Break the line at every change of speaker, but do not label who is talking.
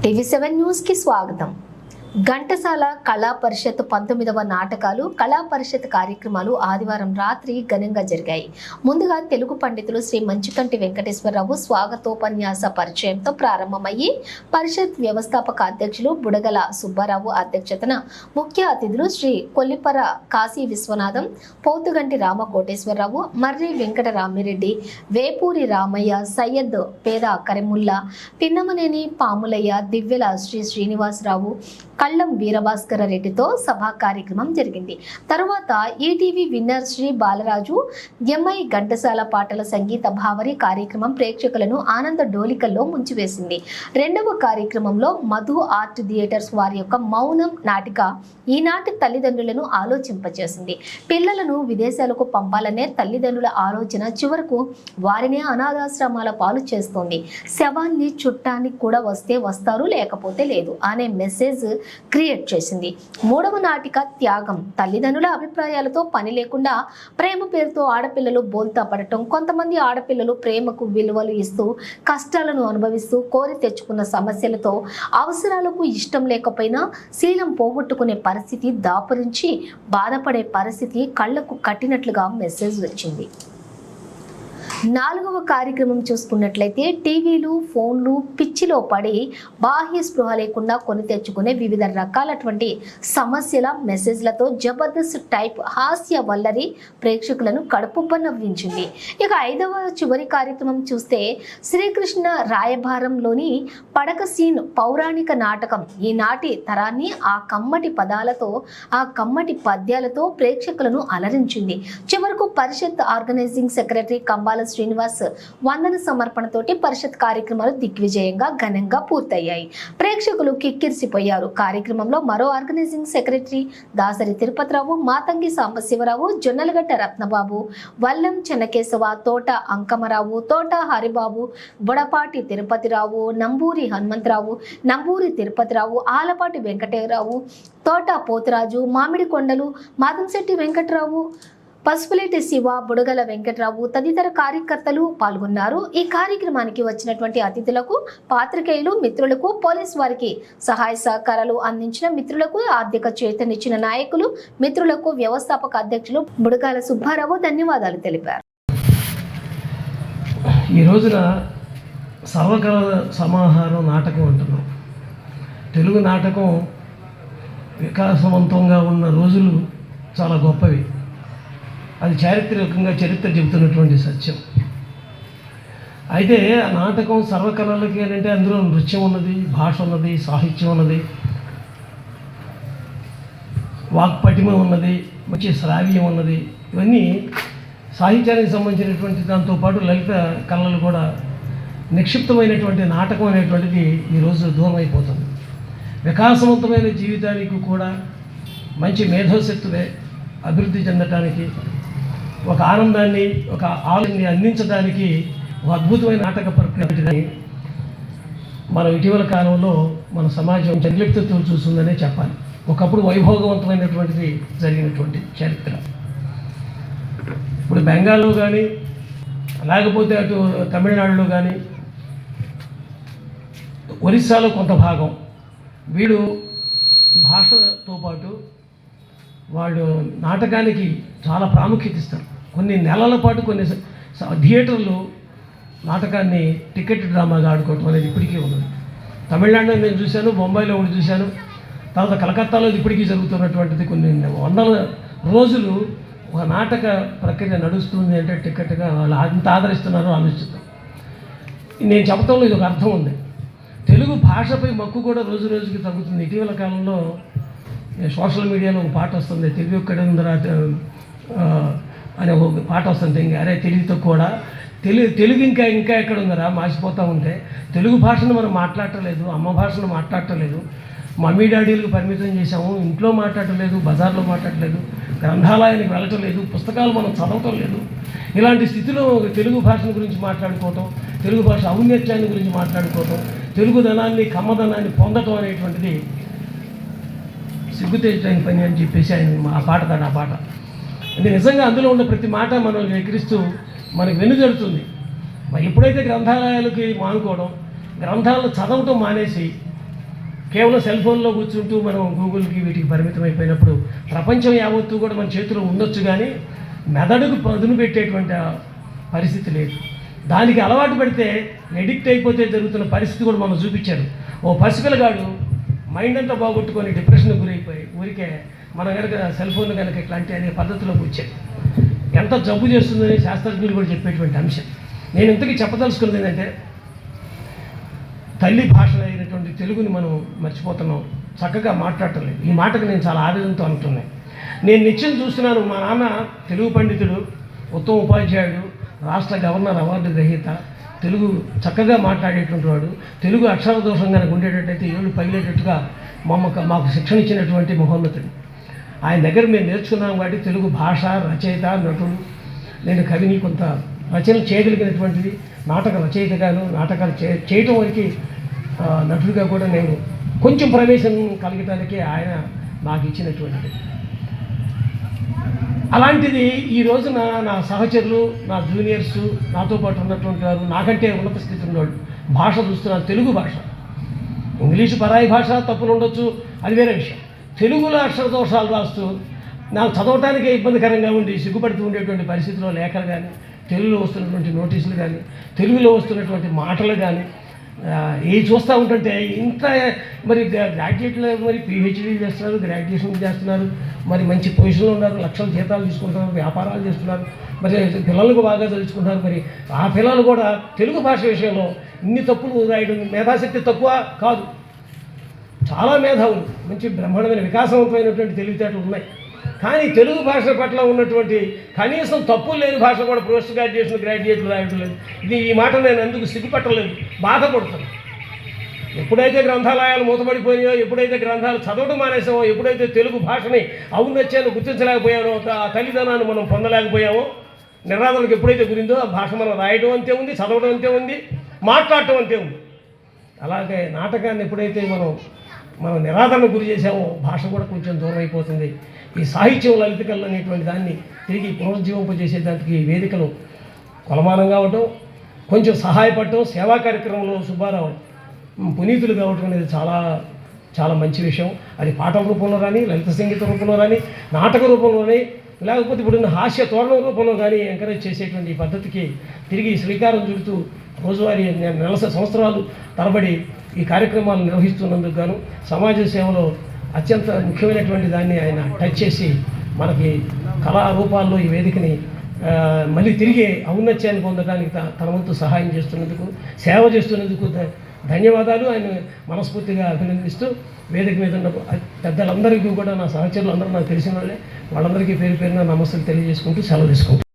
టీవీ7 news కి స్వాగతం. ఘంటసాల కళా పరిషత్ 19వ నాటకాలు కళా పరిషత్ కార్యక్రమాలు ఆదివారం రాత్రి ఘనంగా జరిగాయి. ముందుగా తెలుగు పండితులు శ్రీ మంచుకంటి వెంకటేశ్వరరావు స్వాగతోపన్యాస పరిచయంతో ప్రారంభమయ్యి పరిషత్ వ్యవస్థాపక అధ్యక్షులు బుడగల సుబ్బారావు అధ్యక్షతన ముఖ్య అతిథులు శ్రీ కొల్లిపర కాశీ విశ్వనాథం, పోతుగంటి రామకోటేశ్వరరావు, మర్రి వెంకటరామిరెడ్డి, వేపూరి రామయ్య, సయ్యద్ పేద కరిముల్లా, పిన్నమనేని పాములయ్య, దివ్యల శ్రీనివాసరావు, కళ్ళం వీరభాస్కర రెడ్డితో సభా కార్యక్రమం జరిగింది. తరువాత ఈటీవీ విన్నర్ శ్రీ బాలరాజు ఎంఐ ఘంటసాల పాటల సంగీత భావరి కార్యక్రమం ప్రేక్షకులను ఆనంద డోలికల్లో ముంచివేసింది. రెండవ కార్యక్రమంలో మధు ఆర్ట్ థియేటర్స్ వారి యొక్క మౌనం నాటిక ఈనాటి తల్లిదండ్రులను ఆలోచింపచేసింది. పిల్లలను విదేశాలకు పంపాలనే తల్లిదండ్రుల ఆలోచన చివరకు వారినే అనాథాశ్రమాల పాలు చేస్తోంది. శవాన్ని చుట్టానికి కూడా వస్తే వస్తారు, లేకపోతే లేదు అనే మెసేజ్ క్రియేట్ చేసింది. మూడవ నాటిక త్యాగం. తల్లిదండ్రుల అభిప్రాయాలతో పని లేకుండా ప్రేమ పేరుతో ఆడపిల్లలు బోల్తా పడటం, కొంతమంది ఆడపిల్లలు ప్రేమకు విలువలు ఇస్తూ కష్టాలను అనుభవిస్తూ కోరి తెచ్చుకున్న సమస్యలతో అవసరాలకు ఇష్టం లేకపోయినా శీలం పోగొట్టుకునే పరిస్థితి దాపురించి బాధపడే పరిస్థితి కళ్లకు కట్టినట్లుగా మెసేజ్ వచ్చింది. నాలుగవ కార్యక్రమం చూసుకున్నట్లయితే టీవీలు, ఫోన్లు పిచ్చిలో పడి బాహ్య స్పృహ లేకుండా కొని తెచ్చుకునే వివిధ రకాలటువంటి సమస్యల మెసేజ్లతో జబర్దస్త్ టైప్ హాస్య వల్లరి ప్రేక్షకులను కడుపుబ్బ నవ్వించింది. ఇక ఐదవ చివరి కార్యక్రమం చూస్తే శ్రీకృష్ణ రాయభారంలోని పడక సీన్ పౌరాణిక నాటకం ఈనాటి తరాన్ని ఆ కమ్మటి పదాలతో, ఆ కమ్మటి పద్యాలతో ప్రేక్షకులను అలరించింది. చివరకు పరిషత్ ఆర్గనైజింగ్ సెక్రటరీ కంబాల శ్రీనివాస్ వందన సమర్పణతోటి పరిషత్ కార్యక్రమాలు దిగ్విజయంగా ఘనంగా పూర్తయ్యాయి. ప్రేక్షకులు కిక్కిరిసిపోయారు. కార్యక్రమంలో మరో ఆర్గనైజింగ్ సెక్రటరీ దాసరి తిరుపతిరావు, మాతంగి సాంబశివరావు, జొన్నలగడ్డ రత్నబాబు, వల్లం చెన్నకేశవ, తోట అంకమరావు, తోట హరిబాబు, బుడపాటి తిరుపతిరావు, నంబూరి హనుమంతరావు, నంబూరి తిరుపతిరావు, ఆలపాటి వెంకటరావు, తోట పోతురాజు, మామిడి కొండలు, మాదంశెట్టి వెంకటరావు, పసుపులేటి శివ, బుడగల వెంకటరావు తదితర కార్యకర్తలు పాల్గొన్నారు. ఈ కార్యక్రమానికి వచ్చినటువంటి అతిథులకు, పాత్రికేయులు మిత్రులకు, పోలీస్ వారికి సహాయ సహకారాలు అందించిన మిత్రులకు, ఆర్థిక చేతనిచ్చిన నాయకులు మిత్రులకు వ్యవస్థాపక అధ్యక్షులు బుడగాల సుబ్బారావు ధన్యవాదాలు తెలిపారు.
ఈ రోజున సర్వకళ సమాహారం నాటకం అంటున్నాం. తెలుగు నాటకం వికాసవంతంగా ఉన్న రోజులు చాలా గొప్పవి. అది చారిత్రకంగా చరిత్ర చెబుతున్నటువంటి సత్యం. అయితే ఆ నాటకం సర్వకళలకి అంటే అందులో నృత్యం ఉన్నది, భాష ఉన్నది, సాహిత్యం ఉన్నది, వాక్పటిమ ఉన్నది, మంచి శ్రావ్యం ఉన్నది. ఇవన్నీ సాహిత్యానికి సంబంధించినటువంటి దాంతోపాటు లలిత కళలు కూడా నిక్షిప్తమైనటువంటి నాటకం అనేటువంటిది ఈరోజు దూరం అయిపోతుంది. వికాసవంతమైన జీవితానికి కూడా మంచి మేధోశక్తులే అభివృద్ధి చెందటానికి, ఒక ఆనందాన్ని, ఒక ఆలోచనని అందించడానికి ఒక అద్భుతమైన నాటక ప్రక్రియని మనం ఇటీవల కాలంలో మన సమాజం నిర్లిప్తతో చూస్తుందనే చెప్పాలి. ఒకప్పుడు వైభోగవంతమైనటువంటిది జరిగినటువంటి చరిత్ర. ఇప్పుడు బెంగాల్లో కానీ, లేకపోతే అటు తమిళనాడులో కానీ, ఒరిస్సాలో కొంత భాగం వీడు భాషతో పాటు వాళ్ళు నాటకానికి చాలా ప్రాముఖ్యత ఇస్తారు. కొన్ని నెలల పాటు కొన్ని థియేటర్లు నాటకాన్ని టికెట్ డ్రామాగా ఆడుకోవటం అనేది ఇప్పటికీ ఉన్నది. తమిళనాడులో నేను చూశాను, బొంబాయిలో ఒకటి చూశాను, తర్వాత కలకత్తాలో ఇప్పటికీ జరుగుతున్నటువంటిది. కొన్ని వందల రోజులు ఒక నాటక ప్రక్రియ నడుస్తుంది అంటే టికెట్గా వాళ్ళు అంత ఆదరిస్తున్నారో ఆలోచిస్తాం. నేను చెప్పడంలో ఇది ఒక అర్థం ఉంది. తెలుగు భాషపై మక్కు కూడా రోజు రోజుకి తగ్గుతుంది. ఇటీవల కాలంలో సోషల్ మీడియాలో ఒక పాట వస్తుంది, తెలుగు ఎక్కడ ఉందరా అనే ఒక పాట వస్తుంది. అరే తెలివితో కూడా తెలుగు ఇంకా ఎక్కడ ఉందరా మాసిపోతూ ఉంటే, తెలుగు భాషను మనం మాట్లాడటలేదు, అమ్మ భాషను మాట్లాడటలేదు, మమ్మీ డాడీలకు పరిమితం చేసాము, ఇంట్లో మాట్లాడటలేదు, బజార్లో మాట్లాడలేదు, గ్రంథాలయానికి వెళ్ళటం లేదు, పుస్తకాలు మనం చదవటం లేదు. ఇలాంటి స్థితిలో తెలుగు భాషను గురించి మాట్లాడుకోవటం, తెలుగు భాష ఔన్నత్యాన్ని గురించి మాట్లాడుకోవటం, తెలుగుదనాన్ని, కమ్మదనాన్ని పొందటం అనేటువంటిది సిగ్గుతేజైన పని అని చెప్పేసి ఆయన ఆ పాట కాదు, ఆ పాట అంటే నిజంగా అందులో ఉన్న ప్రతి మాట మనం ఎక్కిరిస్తూ మనకు వెనుజడుతుంది. ఎప్పుడైతే గ్రంథాలయాలకి మానుకోవడం, గ్రంథాలను చదవటం మానేసి కేవలం సెల్ ఫోన్లో కూర్చుంటూ మనం గూగుల్కి వీటికి పరిమితం అయిపోయినప్పుడు ప్రపంచం యావత్తు కూడా మన చేతిలో ఉండొచ్చు, కానీ మెదడుకు పదును పెట్టేటువంటి పరిస్థితి లేదు. దానికి అలవాటు పడితే ఎడిక్ట్ అయిపోతే జరుగుతున్న పరిస్థితి కూడా మనం చూపించారు. ఓ పసిపిల్లగాడు మైండ్ అంతా బాగొట్టుకొని డిప్రెషన్కి గురైపోయి ఊరికే మన కనుక సెల్ ఫోన్ కనుక ఇట్లాంటి అనే పద్ధతిలోకి వచ్చాయి. ఎంత జబ్బు చేస్తుందని శాస్త్రజ్ఞులు కూడా చెప్పేటువంటి అంశం. నేను ఇంతకీ చెప్పదలుచుకున్నది ఏంటంటే, తల్లి భాష అయినటువంటి తెలుగుని మనం మర్చిపోతున్నాం, చక్కగా మాట్లాడటం లేదు. ఈ మాటకు నేను చాలా ఆవేదనతో అంటున్నాను. నేను నిత్యం చూస్తున్నాను, మా నాన్న తెలుగు పండితుడు, ఉత్తమ ఉపాధ్యాయుడు, రాష్ట్ర గవర్నర్ అవార్డు గ్రహీత, తెలుగు చక్కగా మాట్లాడేటువంటి వాడు, తెలుగు అక్షర దోషం కనుక ఉండేటట్టయితే ఏళ్ళు పగిలేటట్టుగా మాకు శిక్షణ ఇచ్చినటువంటి మహోన్నతుడు. ఆయన దగ్గర మేము నేర్చుకున్నాం కాబట్టి తెలుగు భాష, రచయిత, నటుడు, నేను కవిని, కొంత రచనలు చేయగలిగినటువంటిది, నాటక రచయితగాను, నాటకాలు చేయటం వరకు నటుడిగా కూడా నేను కొంచెం ప్రవేశం కలగటానికి ఆయన నాకు ఇచ్చినటువంటిది. అలాంటిది ఈ రోజున నా సహచరులు, నా జూనియర్స్, నాతో పాటు ఉన్నటువంటి వారు, నాకంటే ఉన్నత స్థితి ఉన్నవాళ్ళు భాష చూస్తున్నారు. తెలుగు భాష, ఇంగ్లీషు పరాయి భాష, తప్పులు ఉండొచ్చు, అది వేరే విషయం. తెలుగులో అక్షర దోషాలు రాస్తూ నాకు చదవటానికే ఇబ్బందికరంగా ఉండి సిగ్గుపడుతూ ఉండేటువంటి పరిస్థితిలో లేఖలు కానీ, తెలుగులో వస్తున్నటువంటి నోటీసులు కానీ, తెలుగులో వస్తున్నటువంటి మాటలు కానీ ఏ చూస్తూ ఉంటుంటే ఇంత మరి గ్రాడ్యుయేట్లు మరి పిహెచ్డీ చేస్తున్నారు, గ్రాడ్యుయేషన్ చేస్తున్నారు, మరి మంచి పొజిషన్లో ఉన్నారు, లక్షల జీతాలు తీసుకుంటున్నారు, వ్యాపారాలు చేస్తున్నారు, మరి పిల్లలకు బాగా చదువుకుంటున్నారు. మరి ఆ పిల్లలు కూడా తెలుగు భాష విషయంలో ఇన్ని తప్పులు రాయడం, మేధాశక్తి తక్కువ కాదు, చాలా మేధావులు, మంచి బ్రహ్మాండమైన వికాసవంతమైనటువంటి తెలివితేటలు ఉన్నాయి. కానీ తెలుగు భాష పట్ల ఉన్నటువంటి కనీసం తప్పులు లేని భాష కూడా పోస్ట్ గ్రాడ్యుయేట్లు రాయడం లేదు. ఈ మాట నేను ఎందుకు సిగ్గుపట్టలేదు, బాధపడుతాను. ఎప్పుడైతే గ్రంథాలయాలు మూతపడిపోయాయో, ఎప్పుడైతే గ్రంథాలు చదవడం మానేసామో, ఎప్పుడైతే తెలుగు భాషని ఔన్నత్యాన్ని గుర్తించలేకపోయామో, ఆ తల్లిదనాన్ని మనం పొందలేకపోయామో, నిరాదరణకు ఎప్పుడైతే గురిందో ఆ భాష మనం రాయడం అంతే ఉంది, చదవడం అంతే ఉంది, మాట్లాడటం అంతే ఉంది. అలాగే నాటకాన్ని ఎప్పుడైతే మనం నిరాదరణ గురి చేసామో భాష కూడా కొంచెం దూరం అయిపోతుంది. ఈ సాహిత్యం, లలిత కళలు అనేటువంటి దాన్ని తిరిగి పునరుజ్జీవింపజేసేదానికి వేదికలు కొలమానంగా అవటం, కొంచెం సహాయపడటం, సేవా కార్యక్రమంలో సుబ్బారావు పునీతులు కావటం అనేది చాలా చాలా మంచి విషయం. అది పాటల రూపంలో కానీ, లలిత సంగీత రూపంలో కానీ, నాటక రూపంలోనే, లేకపోతే ఇప్పుడున్న హాస్య తోరణం రూపంలో కానీ ఎంకరేజ్ చేసేటువంటి ఈ పద్ధతికి తిరిగి శ్రీకారం చుడుతూ రోజువారీ సంవత్సరాలు తరబడి ఈ కార్యక్రమాలు నిర్వహిస్తున్నందుకు గాను, సమాజ సేవలో అత్యంత ముఖ్యమైనటువంటి దాన్ని ఆయన టచ్ చేసి మనకి కళారూపాల్లో ఈ వేదికని మళ్ళీ తిరిగి ఔన్నత్యాన్ని పొందడానికి తన వంతు సహాయం చేస్తున్నందుకు, సేవ చేస్తున్నందుకు ధన్యవాదాలు. ఆయన మనస్ఫూర్తిగా అభినందిస్తూ, వేదిక మీద ఉన్న పెద్దలందరికీ కూడా, నా సహచరులు అందరూ నాకు తెలిసిన వాళ్ళే, వాళ్ళందరికీ పేరు పేరున నమస్సులు తెలియజేసుకుంటూ సెలవు తీసుకుంటాను.